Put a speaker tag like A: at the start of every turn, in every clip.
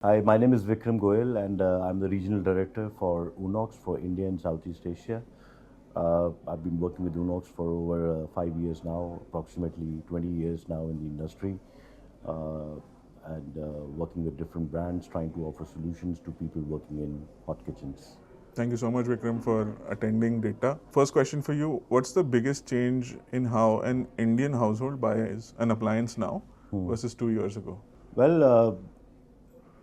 A: Hi, my name is Vikram Goel, and I'm the regional director for Unox for India and Southeast Asia. I've been working with Unox for over 5 years now, approximately 20 years now in the industry, uh, and working with different brands, trying to offer solutions to people working in hot kitchens.
B: Thank you so much, Vikram, for attending DITAA. First question for you: what's the biggest change in how an Indian household buys an appliance now versus 2 years ago?
A: Well,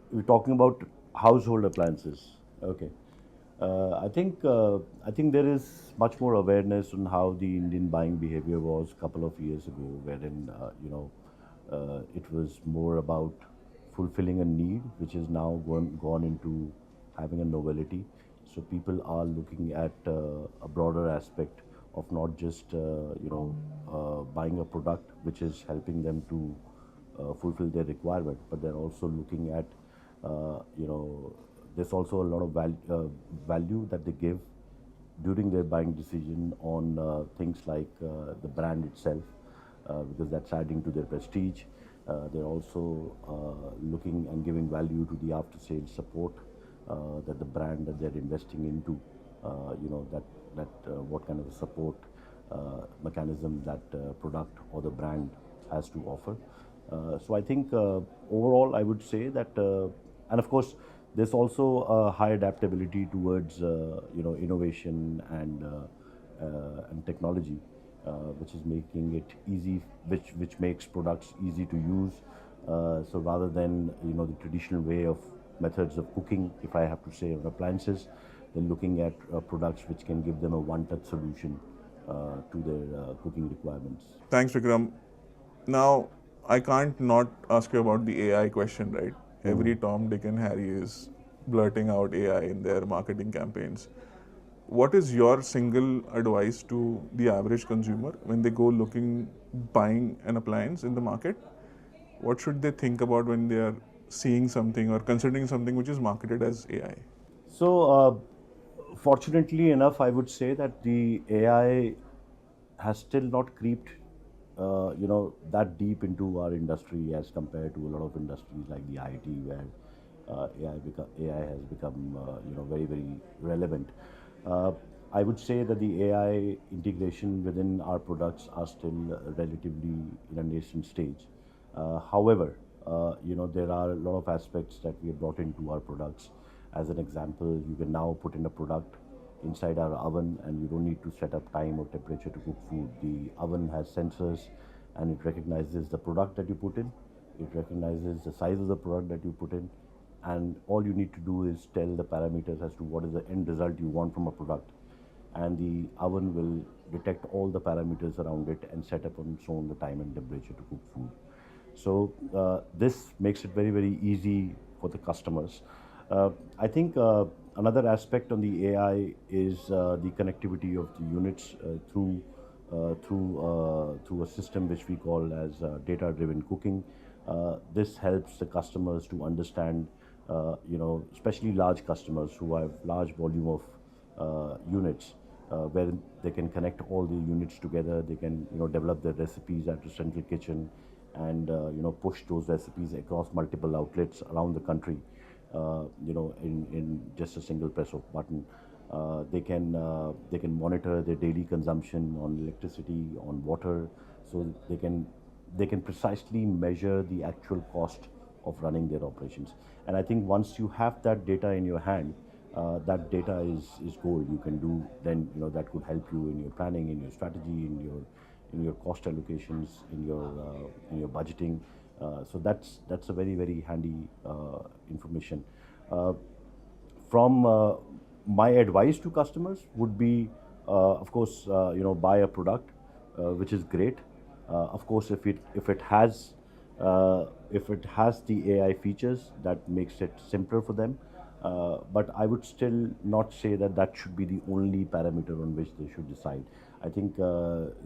A: we're talking about household appliances. Okay. I think there is much more awareness on how the Indian buying behavior was a couple of years ago, wherein it was more about fulfilling a need, which is now gone into having a novelty. So people are looking at a broader aspect of not just buying a product which is helping them to fulfill their requirement, but they're also looking at there's also a lot of value that they give during their buying decision on things like the brand itself, because that's adding to their prestige. They're also looking and giving value to the after-sales support that the brand that they're investing into, what kind of a support mechanism that product or the brand has to offer. So I think overall I would say that, and of course, there's also a high adaptability towards innovation and technology, which is making it easy, which makes products easy to use. So rather than the traditional way of methods of cooking, if I have to say, of appliances, they're looking at products which can give them a one-touch solution to their cooking requirements.
B: Thanks, Vikram. Now, I can't not ask you about the AI question, right? Every Tom, Dick, and Harry is blurting out AI in their marketing campaigns. What is your single advice to the average consumer when they go buying an appliance in the market? What should they think about when they are seeing something or considering something which is marketed as AI?
A: Fortunately enough, I would say that the AI has still not creeped, that deep into our industry as compared to a lot of industries like the IT, where AI has become, very, very relevant. Uh, I would say that the AI integration within our products are still relatively in a nascent stage. However, there are a lot of aspects that we have brought into our products. As an example, you can now put in a product inside our oven, and you don't need to set up time or temperature to cook food. The oven has sensors, and it recognizes the product that you put in, it recognizes the size of the product that you put in, and all you need to do is tell the parameters as to what is the end result you want from a product, and the oven will detect all the parameters around it and set up on its own the time and temperature to cook food. So this makes it very, very easy for the customers. I think another aspect on the AI is the connectivity of the units through a system which we call as data-driven cooking. This helps the customers to understand, especially large customers who have large volume of units, where they can connect all the units together. They can develop their recipes at a central kitchen, and push those recipes across multiple outlets around the country. In just a single press of button, they can monitor their daily consumption on electricity, on water, so they can precisely measure the actual cost of running their operations. And I think once you have that data in your hand, that data is gold. You can do then, that could help you in your planning, in your strategy, in your cost allocations, in your budgeting. So that's a very, very handy information. Uh, from My advice to customers would be, of course, buy a product which is great. Of course, if it has the AI features, that makes it simpler for them. But I would still not say that that should be the only parameter on which they should decide. I think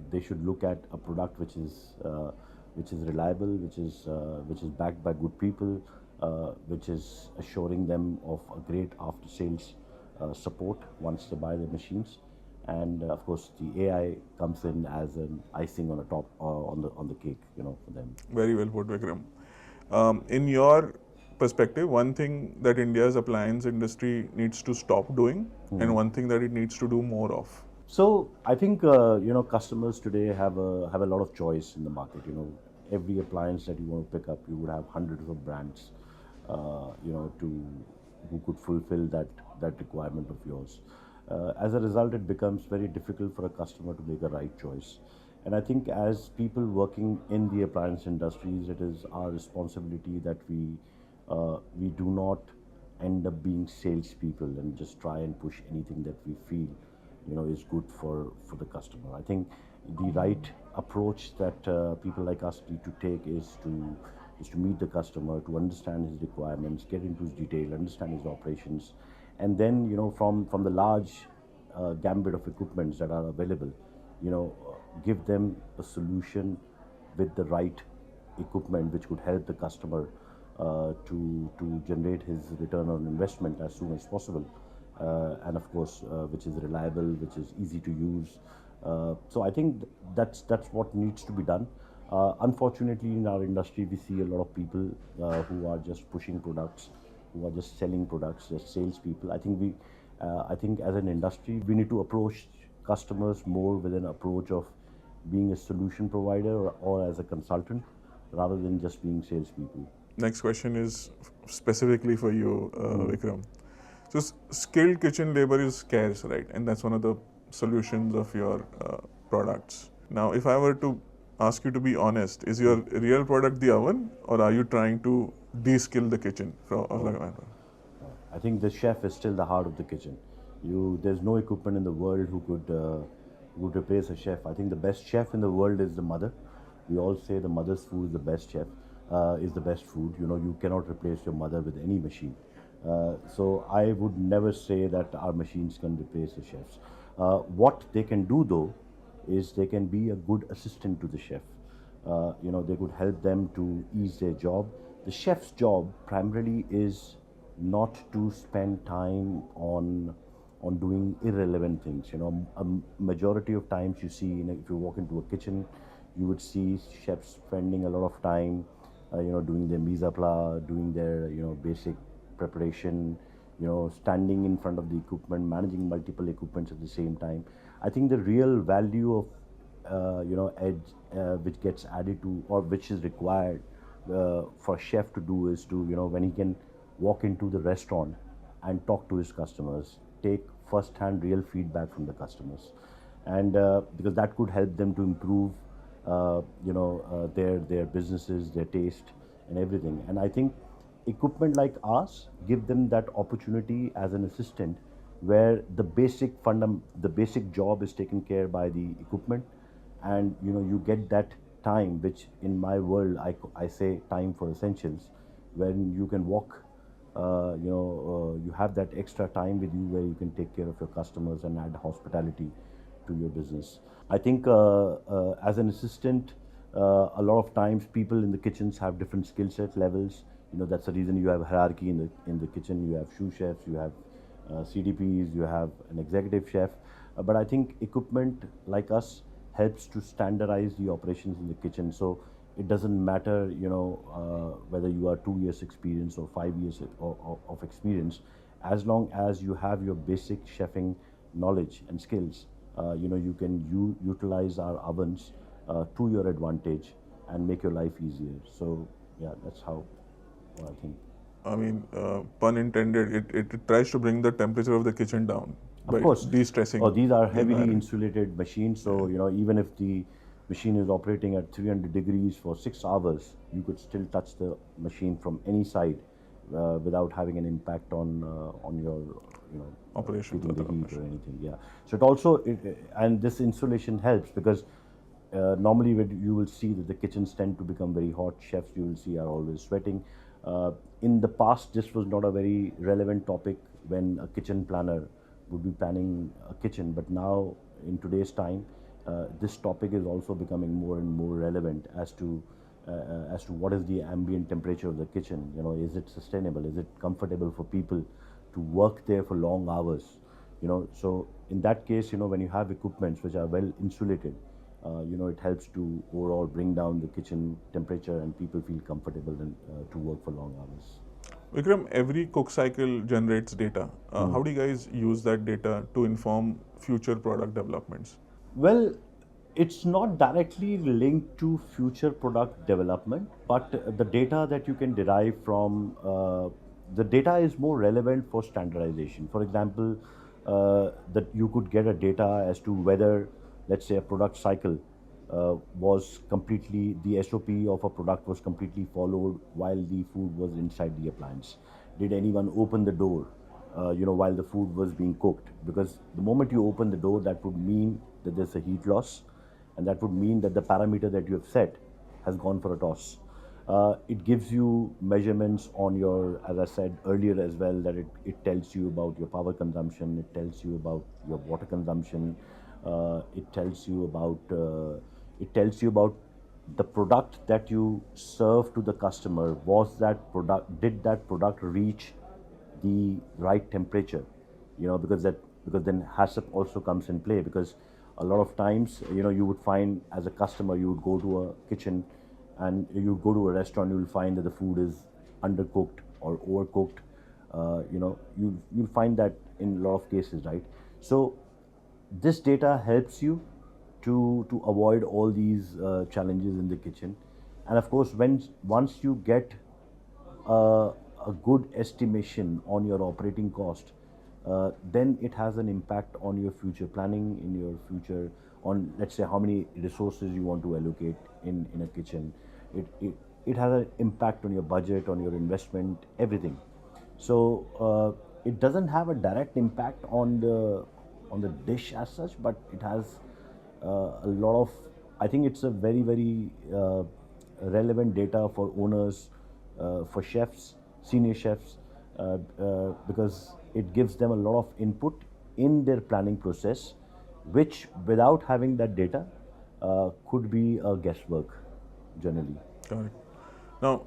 A: they should look at a product which is reliable, which is backed by good people, which is assuring them of a great after sales support once they buy the machines. And of course, the AI comes in as an icing on the top, on the cake, for them.
B: Very well put, Vikram. In your perspective, one thing that India's appliance industry needs to stop doing, and one thing that it needs to do more of?
A: So I think customers today have a lot of choice in the market. Every appliance that you want to pick up, you would have hundreds of brands, to who could fulfill that requirement of yours. As a result, it becomes very difficult for a customer to make a right choice. And I think as people working in the appliance industries, it is our responsibility that we do not end up being salespeople and just try and push anything that we feel is good for the customer. I think the right approach that people like us need to take is to meet the customer, to understand his requirements, get into his detail, understand his operations, and then from the large gambit of equipments that are available, give them a solution with the right equipment which could help the customer to generate his return on investment as soon as possible, and of course which is reliable, which is easy to use. So I think that's what needs to be done. Unfortunately, in our industry, we see a lot of people who are just pushing products, who are just selling products, just salespeople. I think as an industry, we need to approach customers more with an approach of being a solution provider or as a consultant, rather than just being salespeople.
B: Next question is specifically for you, Vikram. So skilled kitchen labor is scarce, right? And that's one of the solutions of your products. Now, if I were to ask you to be honest, is your real product the oven, or are you trying to de-skill the kitchen from?
A: I think the chef is still the heart of the kitchen. There's no equipment in the world who could replace a chef. I think the best chef in the world is the mother. We all say the mother's food is the best chef, is the best food. You cannot replace your mother with any machine. So I would never say that our machines can replace the chefs. What they can do though is they can be a good assistant to the chef. They could help them to ease their job. The chef's job primarily is not to spend time on doing irrelevant things. A majority of times you see, if you walk into a kitchen, you would see chefs spending a lot of time, doing their mise a plat, doing their basic preparation, standing in front of the equipment, managing multiple equipments at the same time. I think the real value of edge which gets added to, or which is required for a chef to do, is to when he can walk into the restaurant and talk to his customers, take first-hand real feedback from the customers, and because that could help them to improve their businesses, their taste, and everything. And I think equipment like ours give them that opportunity as an assistant, where the basic job is taken care by the equipment, and you get that time, which in my world I say time for essentials, when you can walk. You have that extra time with you where you can take care of your customers and add hospitality to your business. I think as an assistant, a lot of times people in the kitchens have different skill set levels. That's the reason you have hierarchy in the kitchen. You have sous chefs, you have CDPs, you have an executive chef. But I think equipment like us helps to standardize the operations in the kitchen. So it doesn't matter, whether you are 2 years experience or 5 years of experience, as long as you have your basic chefing knowledge and skills. You can utilize our ovens to your advantage and make your life easier. So yeah, that's how I think.
B: I mean, pun intended, it tries to bring the temperature of the kitchen down by
A: Of course,
B: de-stressing.
A: these are heavily
B: environment.
A: insulated machines. So even if the machine is operating at 300 degrees for 6 hours, you could still touch the machine from any side without having an impact on your
B: Operations
A: feeling the
B: of the
A: heat
B: machine.
A: or anything. Yeah. So it also and this insulation helps, because normally you will see that the kitchens tend to become very hot. Chefs, you will see, are always sweating. In the past, this was not a very relevant topic when a kitchen planner would be planning a kitchen, but now in today's time, this topic is also becoming more and more relevant as to what is the ambient temperature of the kitchen. Is it sustainable? Is it comfortable for people to work there for long hours? So in that case, when you have equipments which are well insulated, it helps to overall bring down the kitchen temperature and people feel comfortable to work for long hours.
B: Vikram, every cook cycle generates data. How do you guys use that data to inform future product developments?
A: Well, it's not directly linked to future product development, but the data that you can derive from the data is more relevant for standardization. For example, that you could get a data as to whether, let's say, a product cycle was completely, the SOP of a product was completely followed while the food was inside the appliance. Did anyone open the door, while the food was being cooked? Because the moment you open the door, that would mean that there's a heat loss, and that would mean that the parameter that you have set has gone for a toss. It gives you measurements on your, as I said earlier as well, that it tells you about your power consumption, it tells you about your water consumption, it tells you about the product that you serve to the customer. Did that product reach the right temperature? Because then HACCP also comes in play, because a lot of times, you would find as a customer, you would go to a kitchen and you go to a restaurant, you will find that the food is undercooked or overcooked. You'll find that in a lot of cases, right? So this data helps you to avoid all these challenges in the kitchen. And of course, once you get a good estimation on your operating cost, then it has an impact on your future planning, in your future, on, let's say, how many resources you want to allocate in a kitchen. It has an impact on your budget, on your investment, everything. So it doesn't have a direct impact on the dish as such, but it has a lot of, I think it's a very, very relevant data for owners, for chefs, senior chefs, because it gives them a lot of input in their planning process, which without having that data could be a guesswork generally.
B: Got it. Now,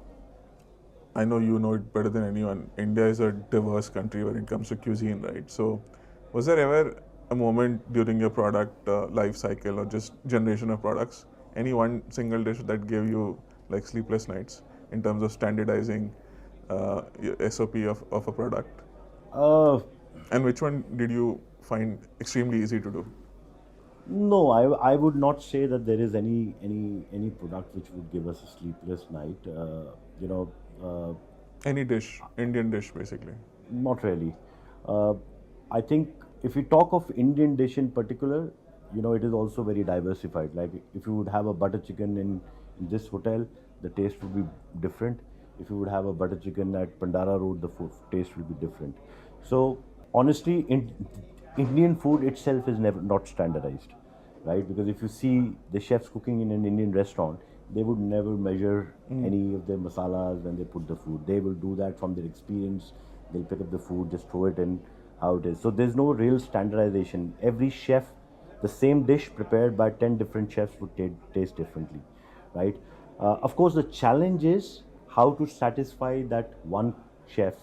B: I know you know it better than anyone. India is a diverse country when it comes to cuisine, right? So, was there ever a moment during your product life cycle or just generation of products, any one single dish that gave you like sleepless nights in terms of standardizing your SOP of a product?
A: Uh,
B: And which one did you find extremely easy to do?
A: no, I would not say that there is any product which would give us a sleepless night. You know, uh,
B: Any dish, Indian dish basically.
A: Not really. Uh, I think if we talk of Indian dish in particular, it is also very diversified. Like if you would have a butter chicken in this hotel, the taste would be different. If you would have a butter chicken at Pandara Road, the taste will be different. So honestly, Indian food itself is never not standardized, right? Because if you see the chefs cooking in an Indian restaurant, they would never measure any of their masalas when they put the food. They will do that from their experience. They'll pick up the food, just throw it in, how it is. So there's no real standardization. Every chef, the same dish prepared by 10 different chefs would taste differently, right? Of course, the challenge is how to satisfy that one chef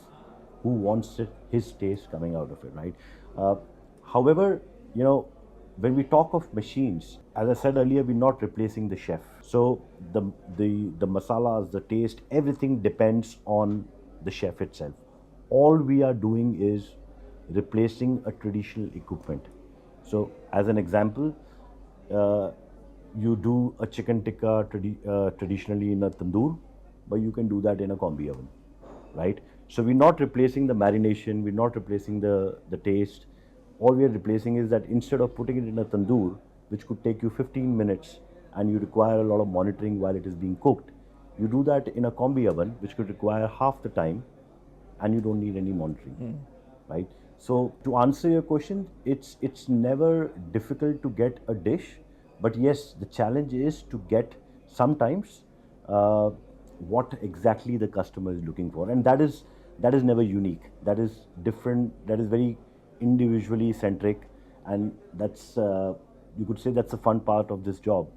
A: who wants his taste coming out of it, right? Uh, However, when we talk of machines, as I said earlier, we're not replacing the chef. So the masalas, the taste, everything depends on the chef itself. All we are doing is replacing a traditional equipment. So, as an example, uh, you do a chicken tikka traditionally in a tandoor, but you can do that in a combi oven, right? So we're not replacing the marination, we're not replacing the taste. All we are replacing is that instead of putting it in a tandoor, which could take you 15 minutes and you require a lot of monitoring while it is being cooked, you do that in a combi oven, which could require half the time and you don't need any monitoring, right? So to answer your question, it's never difficult to get a dish, but yes, the challenge is to get sometimes uh, what exactly the customer is looking for, and that is never unique. That is different. That is very individually centric, and that's you could say that's a fun part of this job.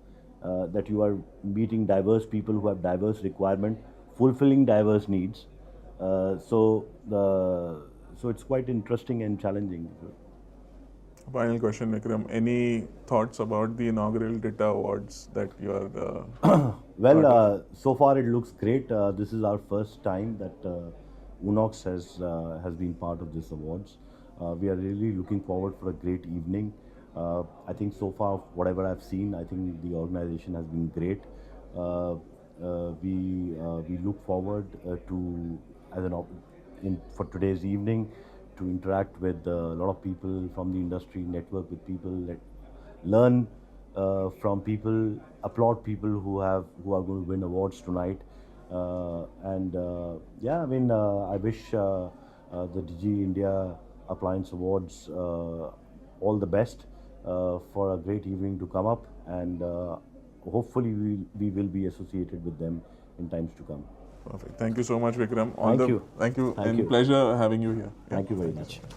A: That you are meeting diverse people who have diverse requirement, fulfilling diverse needs. So it's quite interesting and challenging.
B: Final question, Vikram. Any thoughts about the inaugural DITAA awards that you are
A: Well,
B: part of?
A: so far it looks great. This is our first time that Unox has been part of this awards. We are really looking forward for a great evening. I think so far, whatever I've seen, I think the organization has been great. We look forward to as an for today's evening to interact with a lot of people from the industry, network with people, learn from people, applaud people who are going to win awards tonight. And yeah, I mean, I wish the Digi India Appliance Awards all the best for a great evening to come up, and hopefully we will be associated with them in times to come.
B: Perfect. Thank you so much, Vikram.
A: Thank you.
B: Thank you,
A: Thank
B: and
A: you.
B: pleasure having you here. Yeah.
A: Thank you very much.